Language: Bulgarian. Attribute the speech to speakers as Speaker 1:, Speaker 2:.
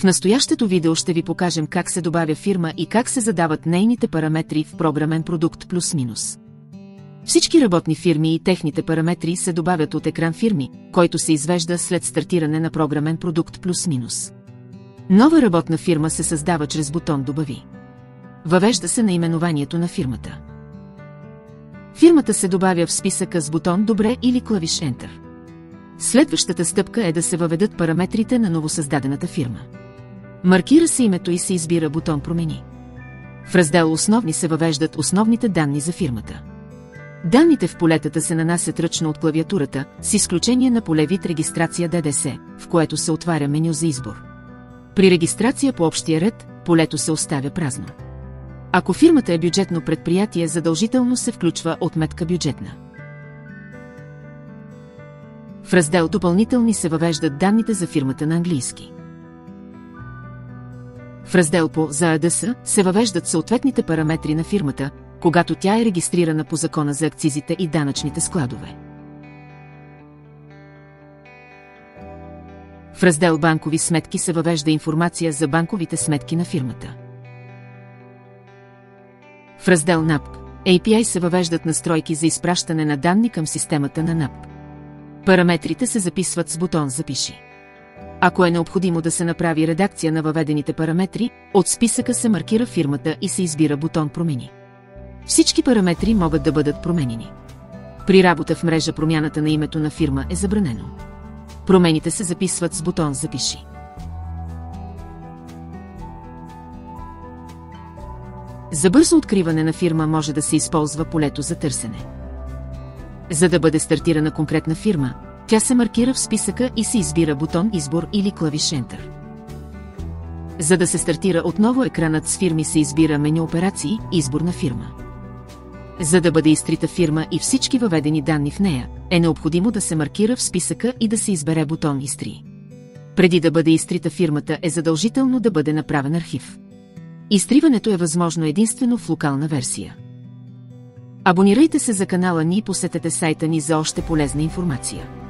Speaker 1: В настоящето видео ще ви покажем как се добавя фирма и как се задават нейните параметри в програмен продукт плюс-минус. Всички работни фирми и техните параметри се добавят от екран фирми, който се извежда след стартиране на програмен продукт плюс-минус. Нова работна фирма се създава чрез бутон «Добави». Въвежда се наименованието на фирмата. Фирмата се добавя в списъка с бутон «Добре» или клавиш Enter. Следващата стъпка е да се въведат параметрите на новосъздадената фирма. Маркира се името и се избира бутон «Промени». В раздел «Основни» се въвеждат основните данни за фирмата. Данните в полетата се нанасят ръчно от клавиатурата, с изключение на поле вид регистрация ДДС, в което се отваря меню за избор. При регистрация по общия ред, полето се оставя празно. Ако фирмата е бюджетно предприятие, задължително се включва отметка бюджетна. В раздел «Допълнителни» се въвеждат данните за фирмата на английски. В раздел по «За АДС» се въвеждат съответните параметри на фирмата, когато тя е регистрирана по Закона за акцизите и данъчните складове. В раздел «Банкови сметки» се въвежда информация за банковите сметки на фирмата. В раздел NAP API се въвеждат настройки за изпращане на данни към системата на NAP. Параметрите се записват с бутон «Запиши». Ако е необходимо да се направи редакция на въведените параметри, от списъка се маркира фирмата и се избира бутон «Промени». Всички параметри могат да бъдат променени. При работа в мрежа промяната на името на фирма е забранено. Промените се записват с бутон «Запиши». За бързо откриване на фирма може да се използва полето за търсене. За да бъде стартирана конкретна фирма, тя се маркира в списъка и се избира бутон «Избор» или клавиш Enter. За да се стартира отново екранът с фирми, се избира меню «Операции» – избор на фирма. За да бъде изтрита фирма и всички въведени данни в нея, е необходимо да се маркира в списъка и да се избере бутон «Изтри». Преди да бъде изтрита фирмата, е задължително да бъде направен архив. Изтриването е възможно единствено в локална версия. Абонирайте се за канала ни и посетете сайта ни за още полезна информация.